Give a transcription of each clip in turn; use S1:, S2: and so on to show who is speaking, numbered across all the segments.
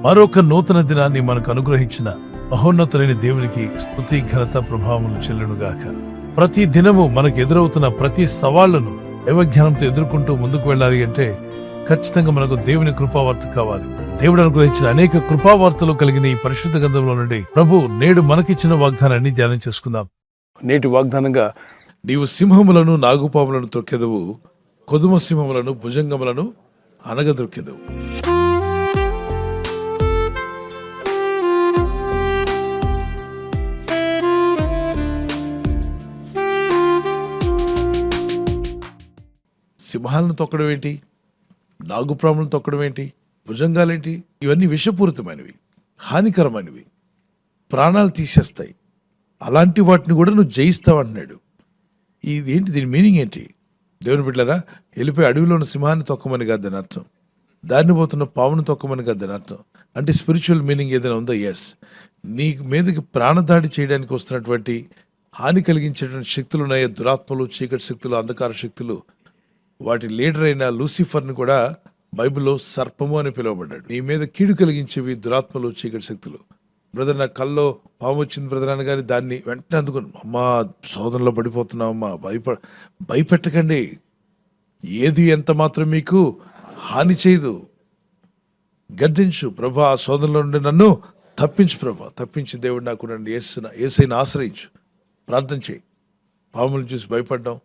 S1: మరొక నూతన దినాన్ని మనకు అనుగ్రహించిన మహోన్నతులైన దేవునికి స్తుతి ఘనత ప్రభావములు చెల్లునుగాక. ప్రతి దినము మనకు ఎదురవుతున్న ప్రతి సవాళ్లను దైవజ్ఞానంతో ఎదుర్కొంటూ ముందుకు వెళ్ళాలి అంటే ఖచ్చితంగా మనకు దేవుని కృపావార్త కావాలి. దేవుడు అనుగ్రహించిన అనేక కృపావార్తలు కలిగిన ఈ పరిశుద్ధ గ్రంథంలో నుండి ప్రభు నేడు మనకిచ్చిన వాగ్దానాన్ని ధ్యానం చేసుకుందాం. నేటి వాగ్దానంగా, నీవు సింహములను నాగుపాములను త్రొక్కెదవు, కొదుమ సింహములను భుజంగములను అనగదొక్కెదవు. సింహాలను తొక్కడం ఏంటి, నాగుపాములను తొక్కడం ఏంటి, భుజంగాలేంటి? ఇవన్నీ విషపూరితమైనవి, హానికరమైనవి, ప్రాణాలు తీసేస్తాయి. అలాంటి వాటిని కూడా నువ్వు జయిస్తావంటున్నాడు. ఇదేంటి, దీని మీనింగ్ ఏంటి? దేవుని బిడ్డలారా, వెళ్ళిపోయి అడవిలో ఉన్న సింహాన్ని తొక్కమని కాదు దాని అర్థం, దారిని పోతున్న పామును తొక్కమని కాదు దాని అర్థం. అంటే స్పిరిచువల్ మీనింగ్ ఏదైనా ఉందో? ఎస్. నీ మీదకి ప్రాణదాడి చేయడానికి వస్తున్నటువంటి హాని కలిగించేటువంటి శక్తులు ఉన్నాయో, దురాత్మలు, చీకటి శక్తులు, అంధకార శక్తులు, వాటి లీడర్ అయిన లూసిఫర్ని కూడా బైబిల్లో సర్పము అని పిలువబడ్డాడు. నీ మీద కీడు కలిగించేవి దురాత్మలు, చీకటి శక్తులు. బ్రదర్, నా కల్లో పాము వచ్చింది బ్రదర్ అనగానే దాన్ని వెంటనే అందుకుని, అమ్మా శోధనలో పడిపోతున్నామమ్మా, భయపెట్టకండి. ఏది ఎంత మాత్రం మీకు హాని చేయదు. గద్దించు, ప్రభా ఆ శోధనలో నుండి నన్ను తప్పించు ప్రభా, తప్పించి దేవుడు నాకు నన్ను యేసయ్యను ఆశ్రయించు. ప్రార్థన చేయి. పాములను చూసి భయపడ్డాం,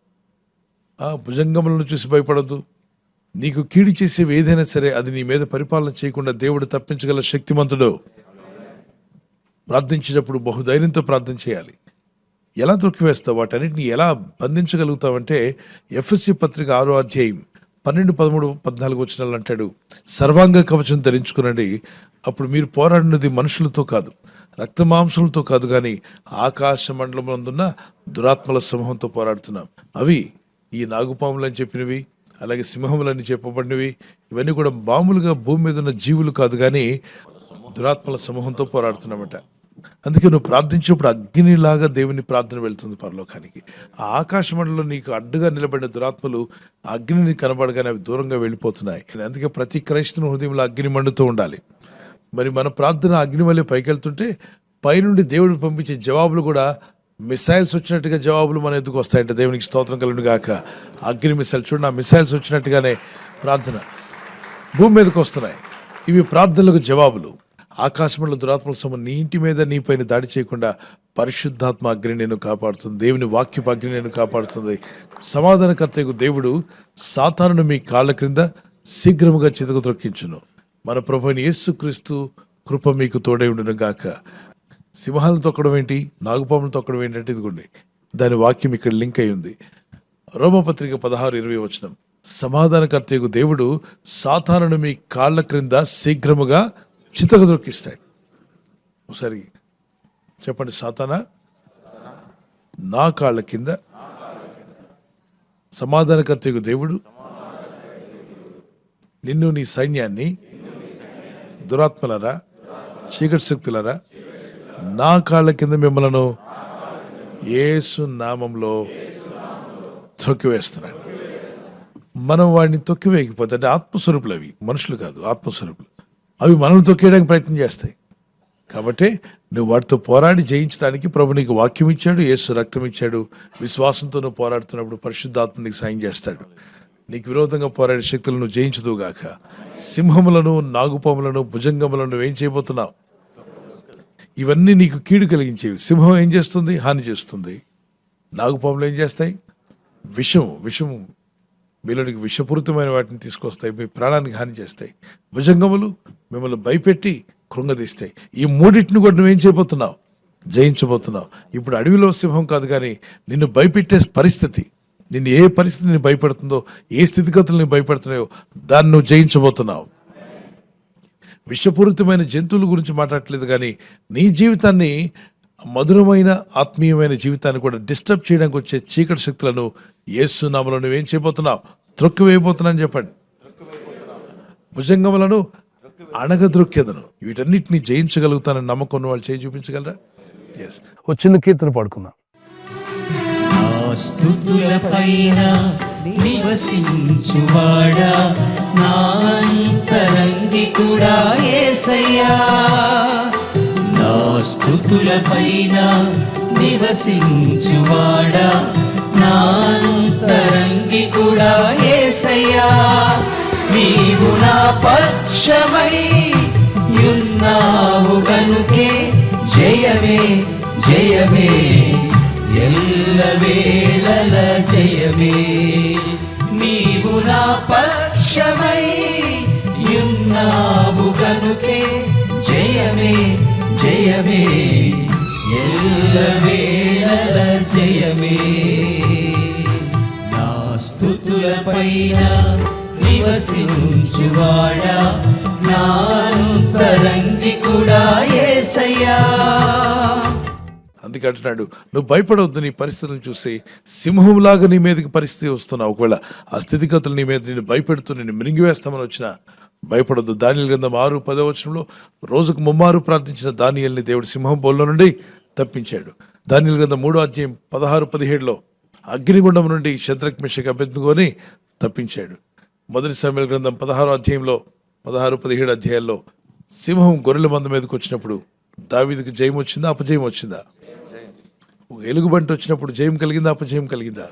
S1: భుజంగములను చూసి భయపడద్దు. నీకు కీడు చేసేవి ఏదైనా సరే అది నీ మీద పరిపాలన చేయకుండా దేవుడు తప్పించగల శక్తిమంతుడు. ప్రార్థించినప్పుడు బహుధైర్యంతో ప్రార్థన చేయాలి. ఎలా తొక్కివేస్తావు, వాటన్నిటిని ఎలా బంధించగలుగుతావంటే ఎఫ్ఎస్సి పత్రిక 6వ అధ్యాయం 12, 13, 14 వచనాలు అంటాడు, సర్వాంగ కవచం ధరించుకునండి, అప్పుడు మీరు పోరాడినది మనుషులతో కాదు, రక్తమాంసములతో కాదు, కానీ ఆకాశ మండలమునందున్న దురాత్మల సమూహంతో పోరాడుతున్నాం. అవి ఈ నాగుపాములని చెప్పినవి, అలాగే సింహములని చెప్పబడినవి, ఇవన్నీ కూడా మామూలుగా భూమి మీద ఉన్న జీవులు కాదు, కానీ దురాత్మల సమూహంతో పోరాడుతున్నామట. అందుకే నువ్వు ప్రార్థించినప్పుడు అగ్నిలాగా దేవుని ప్రార్థన వెళ్తుంది పరలోకానికి. ఆ ఆకాశ మండలంలో నీకు అడ్డుగా నిలబడిన దురాత్మలు అగ్నిని కనబడగానే అవి దూరంగా వెళ్ళిపోతున్నాయి. అందుకే ప్రతి క్రైస్తవ హృదయంలో అగ్ని మండుతూ ఉండాలి. మరి మన ప్రార్థన అగ్ని వల్లే పైకెళ్తుంటే పైనుండి దేవుడు పంపించే జవాబులు కూడా మిసైల్స్ వచ్చినట్టుగా జవాబులు మన ఎదుగు వస్తాయంటే దేవునికి స్తోత్రం కలుగును గాక. అగ్ని మిసైల్ చూడండి, ఆ మిసైల్స్ వచ్చినట్టుగానే ప్రార్థన భూమి మీదకి వస్తున్నాయి. ఇవి ప్రార్థనలకు జవాబులు. ఆకాశంలో దురాత్మల సమూహం నీ ఇంటి మీద నీ పైన దాడి చేయకుండా పరిశుద్ధాత్మ అగ్ని నేను కాపాడుతుంది, దేవుని వాక్యపు అగ్ని నేను కాపాడుతుంది. సమాధానకర్తకు దేవుడు సాతానును మీ కాళ్ళ క్రింద శీఘ్రముగా చితకు త్రొక్కించును. మన ప్రభువైన యేసుక్రీస్తు కృప మీకు తోడై ఉండును గాక. సింహాలను తొక్కడం ఏంటి, నాగుపాములను తొక్కడం ఏంటంటే ఇదిగోండి, దాని వాక్యం ఇక్కడ లింక్ అయి ఉంది. రోమపత్రిక 16:20 వచనం, సమాధానకర్తకు దేవుడు సాతానును మీ కాళ్ళ క్రింద శీఘ్రముగా చితక దొరికిస్తాడు. ఒకసారి చెప్పండి, సాతానా నా కాళ్ళ కింద సమాధానకర్తకు దేవుడు నిన్ను, నీ సైన్యాన్ని, దురాత్మలరా, చీకటి శక్తులరా, నా కాళ్ళ కింద మిమ్మలను యేసు నామంలో తొక్కివేస్తున్నాడు. మనం వాడిని తొక్కివేయకపోతే, అంటే ఆత్మస్వరూపులు, అవి మనుషులు కాదు, ఆత్మస్వరూపులు, అవి మనల్ని తొక్కేయడానికి ప్రయత్నం చేస్తాయి. కాబట్టి నువ్వు వాటితో పోరాడి జయించడానికి ప్రభు నీకు వాక్యం ఇచ్చాడు, యేసు రక్తం ఇచ్చాడు. విశ్వాసంతో నువ్వు పోరాడుతున్నప్పుడు పరిశుద్ధాత్మ నీకు సాయం చేస్తాడు. నీకు విరోధంగా పోరాడే శక్తులను జయించదుగాక. సింహములను, నాగుపాములను, భుజంగములను నువ్వేం చేయబోతున్నావు? ఇవన్నీ నీకు కీడు కలిగించేవి. సింహం ఏం చేస్తుంది? హాని చేస్తుంది. నాగుపాములు ఏం చేస్తాయి? విషము మీలోనికి విషపూరితమైన వాటిని తీసుకొస్తాయి, మీ ప్రాణానికి హాని చేస్తాయి. భుజంగములు మిమ్మల్ని భయపెట్టి కృంగదీస్తాయి. ఈ మూడింటిని కూడా నువ్వేం చేయబోతున్నావు? జయించబోతున్నావు. ఇప్పుడు అడవిలో సింహం కాదు, కానీ నిన్ను భయపెట్టే పరిస్థితి, నిన్ను ఏ పరిస్థితి నిన్ను భయపెడుతుందో, ఏ స్థితిగతులు నీకు భయపెడుతున్నాయో దాన్ని నువ్వు జయించబోతున్నావు. విషపూరితమైన జంతువుల గురించి మాట్లాడట్లేదు, కానీ నీ జీవితాన్ని, మధురమైన ఆత్మీయమైన జీవితాన్ని కూడా డిస్టర్బ్ చేయడానికి వచ్చే చీకటి శక్తులను యేసు నామములో నువ్వేం చేయబోతున్నావు? త్రొక్కివేయబోతున్నాను చెప్పండి. భుజంగములను అణగద్రొక్కెదను. వీటన్నిటిని జయించగలుగుతానని నమ్మకం వాళ్ళు చేయి చూపించగలరా? ఎస్. ఒక చిన్న కీర్తన పాడుకుందాం.
S2: స్తుతుల పైన నివసించువాడా నా అంతరంగికుడా యేసయ్యా. నా స్తుతులపైన నివసించువాడా నా అంతరంగికుడా యేసయ్యా. నీవు నా పక్షమై యున్నావు గనుకే జయమే జయమే ఎల్లవేళల జయమే. నీవు నా పక్షమై యున్నావు గనుకే జయమే జయమే ఎల్లవేళల జయమే. నా స్తుతులపైన నివసించువాడా నా అంతరంగికుడా యేసయ్యా.
S1: అందుకే అంటున్నాడు, నువ్వు భయపడవద్దు. నీ పరిస్థితులను చూసి సింహంలాగా నీ మీదకి పరిస్థితి వస్తున్నావు. ఒకవేళ ఆ స్థితిగతులు నీ మీద నేను భయపెడుతూ నేను మింగివేస్తామని వచ్చినా భయపడొద్దు. దానియేలు గ్రంథం 6:10 రోజుకు 3 ప్రార్థించిన దానియేలుని దేవుడు సింహం బోల్లో నుండి తప్పించాడు. దానియేలు గ్రంథం 3:16-17 అగ్నిగుండం నుండి షద్రక్ మెషక్ అబేద్నెగోని తప్పించాడు. 1 సమూయేలు గ్రంథం 16-17 సింహం గొర్రెల మంద మీదకి వచ్చినప్పుడు దావీదుకి జయం వచ్చిందా, అపజయం వచ్చిందా? ఎలుగుబంటి వచ్చినప్పుడు జయం కలిగిందా, అపజయం కలిగిందా?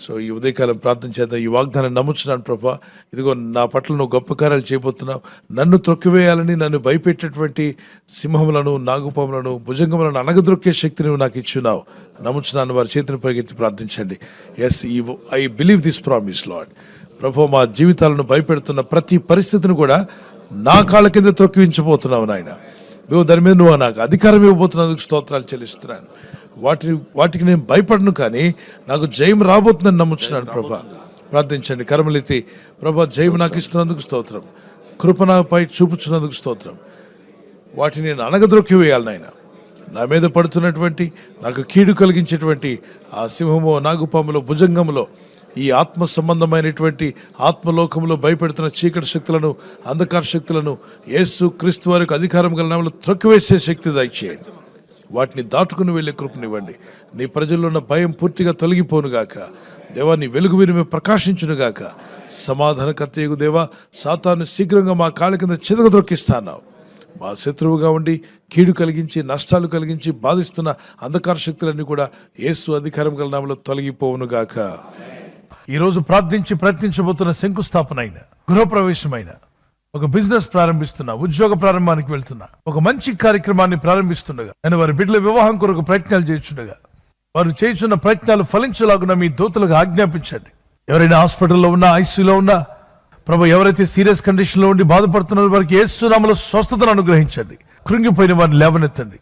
S1: సో ఈ ఉదయకాలం ప్రార్థన చేద్దాం. ఈ వాగ్దానం నమ్ముచున్నాను ప్రభా, ఇదిగో నా పట్ల నువ్వు గొప్ప కార్యాలు చేయబోతున్నావు. నన్ను త్రొక్కివేయాలని, నన్ను భయపెట్టేటువంటి సింహములను, నాగుపాములను, భుజంగములను అనగదొక్కే శక్తిని నువ్వు నాకు ఇచ్చున్నావు. నమ్ముచున్నాను. వారి చేతిని పైకెత్తి ప్రార్థించండి. Yes, I believe this promise lord. ప్రభు, మా జీవితాలను భయపెడుతున్న ప్రతి పరిస్థితిని కూడా నా కాళ్ళ కింద త్రొక్కించబోతున్నావు నాయన. నువ్వు దాని మీద నువ్వు నాకు అధికారం ఇవ్వబోతున్నందుకు స్తోత్రాలు చెల్లిస్తున్నాను. వాటికి నేను భయపడను, కానీ నాకు జయం రాబోతుందని నమ్ముచున్నాను ప్రభా. ప్రార్థించండి. కరములెత్తి, ప్రభా జయం నాకు ఇస్తున్నందుకు స్తోత్రం, కృప నాపై చూపుచున్నందుకు స్తోత్రం. వాటిని నేను అనగద్రొక్కి వేయాలి నాయన. నా మీద పడుతున్నటువంటి, నాకు కీడు కలిగించేటువంటి ఆ సింహము, నాగుపాములో, భుజంగంలో, ఈ ఆత్మ సంబంధమైనటువంటి ఆత్మలోకంలో భయపెడుతున్న చీకటి శక్తులను, అంధకార శక్తులను యేసు క్రీస్తు వారికి అధికారం గల నామములో త్రొక్కివేసే శక్తి దయచేయండి. వాటిని దాటుకుని వెళ్ళే కృపనివ్వండి. నీ ప్రజల్లో ఉన్న భయం పూర్తిగా తొలగిపోనుగాక దేవా. నీ వెలుగు విరిమి ప్రకాశించునుగాక. సమాధానకర్తయగు దేవా, సాతాను శీఘ్రంగా మా కాళ్ళ కింద చితకద్రొక్కిస్తాన్నావు. మా శత్రువుగా ఉండి కీడు కలిగించి, నష్టాలు కలిగించి బాధిస్తున్న అంధకార శక్తులన్నీ కూడా యేసు అధికారం గల నామములో తొలగిపోవునుగాక. ఈరోజు ప్రార్థించి ప్రయత్నించబోతున్న శంకుస్థాపన అయిన, గృహప్రవేశమైన, ఒక బిజినెస్ ప్రారంభిస్తున్నా, ఉద్యోగ ప్రారంభానికి వెళ్తున్నా, ఒక మంచి కార్యక్రమాన్ని ప్రారంభిస్తుండగా, నేను వారి బిడ్డల వివాహం కొరకు ప్రయత్నాలు చేస్తుండగా, వారు చేస్తున్న ప్రయత్నాలు ఫలించలాగున మీ దూతలకు ఆజ్ఞాపించండి. ఎవరైనా హాస్పిటల్లో ఉన్నా, ఐసీయూలో ఉన్నా, ప్రభు ఎవరైతే సీరియస్ కండిషన్ లో ఉండి బాధపడుతున్నారో వారికి యేసు నామములో స్వస్థతను అనుగ్రహించండి. కృంగిపోయిన వారిని లేవనెత్తండి.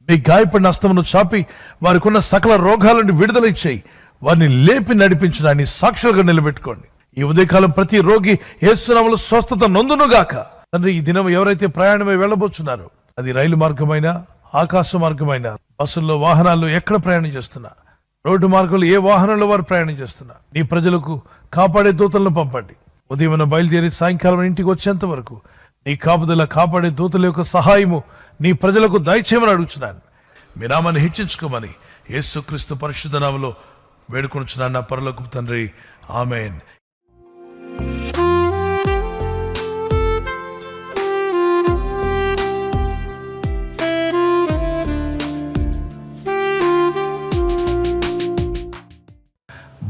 S1: మీ గాయపడిన హస్తమును చాపి వారికి ఉన్న సకల రోగాల నుండి విడుదల ఇచ్చేయి. వారిని లేపి నడిపించడాన్ని సాక్షులుగా నిలబెట్టుకోండి. ఈ ఉదయకాలం ప్రతి రోగి యేసు నామములో స్వస్థత నొందునుగాక. తండ్రి, ఈ దినం ఎవరైతే ప్రయాణమై వెళ్ళబోతున్నారో, అది రైలు మార్గమైన, ఆకాశ మార్గమైన, బస్సుల్లో, వాహనాల్లో ఎక్కడ ప్రయాణం చేస్తున్నా, రోడ్డు మార్గంలో ఏ వాహనంలో వారు ప్రయాణం చేస్తున్నా, నీ ప్రజలకు కాపాడే దూతలను పంపండి. ఉదయం బయలుదేరి సాయంకాలం ఇంటికి వచ్చేంత వరకు నీ కాపుదల, కాపాడే దూతల యొక్క సహాయము నీ ప్రజలకు దయచేయమని అడుగుతున్నాను. మీ నామాన్ని హెచ్చించుకోమని యేసుక్రీస్తు పరిశుద్ధ నామములో వేడుకొనుచున్నాను నా పరలోకపు తండ్రి. ఆమేన్.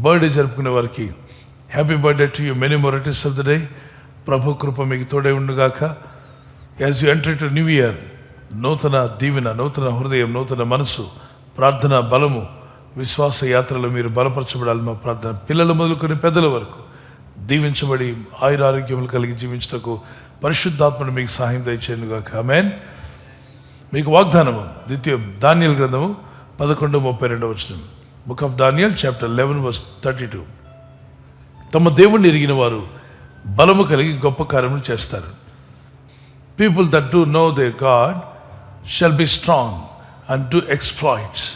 S1: బర్త్డే జరుపుకునే వారికి happy birthday to you, many more returns of the day. ప్రభు కృప మీకు తోడే ఉండుగాక. As you enter to new year, నూతన దీవెన, నూతన హృదయం, నూతన మనసు, ప్రార్థన బలము, విశ్వాస యాత్రలో మీరు బలపరచబడాలి మా ప్రార్థన. పిల్లలు మొదలుకొని పెద్దల వరకు దీవించబడి ఆయురారోగ్యములు కలిగి జీవించటకు పరిశుద్ధాత్మను మీకు సహాయం దయచేయనుగాక. ఆమేన్. మీకు వాగ్దానము దానియేలు గ్రంథము 11:32. Book of Daniel chapter 11:32. తమ దేవుణ్ణి ఎరిగిన వారు బలము కలిగి గొప్ప కార్యములు చేస్తారు. People that do know their God shall be strong and do exploits.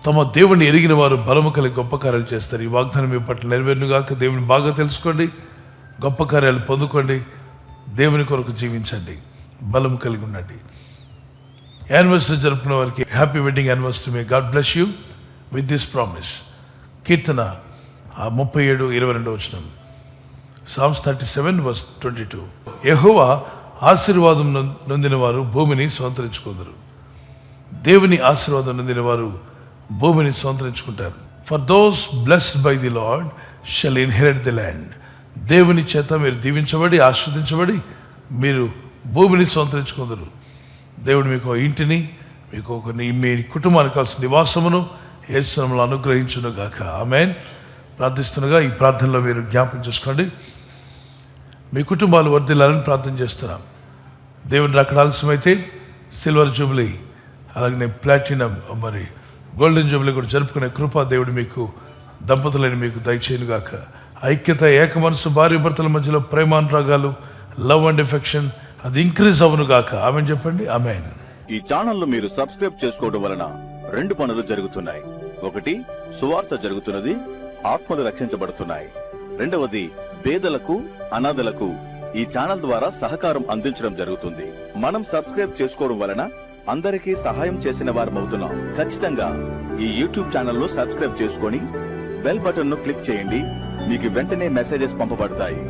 S1: తమ దేవుణ్ణి ఎరిగిన వారు బలము కలిగి గొప్ప కార్యాలు చేస్తారు. ఈ వాగ్దానం మీ పట్ల నెరవేరునుగాక. దేవుని బాగా తెలుసుకోండి, గొప్ప కార్యాలు పొందుకోండి, దేవుని కొరకు జీవించండి, బలము కలిగి ఉండండి. యానివర్సరీ జరుపుకున్న వారికి happy wedding anniversary. May God bless you with this promise. Keerthana 37:22. Psalms 37:22. యెహోవా ఆశీర్వాదం నొందిన వారు భూమిని స్వతంత్రించుకుందరు. దేవుని ఆశీర్వాదం నొందిన వారు భూమిని స్వతంత్రించుకుంటారు. For those blessed by the lord shall inherit the land. దేవుని చేత మీరు దీవించబడి ఆశీర్వదించబడి మీరు భూమిని స్వతంత్రించుకుందరు. దేవుడు మీకు ఇంటిని, మీకు మీ కుటుంబానికి కావాల్సిన నివాసమును యేసు నామములో అనుగ్రహించును గాక. ఆమేన్. ప్రార్థిస్తుండగా ఈ ప్రార్థనలో మీరు జ్ఞాపకం చేసుకోండి. మీ కుటుంబాలు వర్ధిల్లాలని ప్రార్థన చేస్తున్నాం. దేవుని రాకడ ఆలస్యమైతే సిల్వర్ జూబ్లీ, అలాగే ప్లాటినం, మరి గోల్డెన్ జూబ్లీ కూడా జరుపుకునే కృప దేవుడు మీకు, దంపతులని మీకు దయచేయను గాక. ఐక్యత, ఏక మనసు, భార్య భర్తల మధ్యలో ప్రేమానురాగాలు, లవ్ అండ్ ఎఫెక్షన్ అది ఇంక్రీజ్ అవును గాక. ఆమెన్ చెప్పండి. ఆమెన్.
S3: ఈ ఛానల్ మీరు సబ్స్క్రైబ్ చేసుకోవడం వలన 2 పనులు జరుగుతున్నాయి. ఒకటి, సువార్త జరుగుతున్నది, ఆత్మలు రక్షించబడుతున్నాయి. రెండవది, పేదలకు, అనాథలకు ఈ ఛానల్ ద్వారా సహకారం అందించడం జరుగుతుంది. మనం సబ్స్క్రైబ్ చేసుకోవడం వలన అందరికీ సహాయం చేసిన వారమవుతున్నాం. ఖచ్చితంగా ఈ యూట్యూబ్ ఛానల్ ను సబ్స్క్రైబ్ చేసుకొని బెల్ బటన్ ను క్లిక్ చేయండి. మీకు వెంటనే మెసేజెస్ పంపబడతాయి.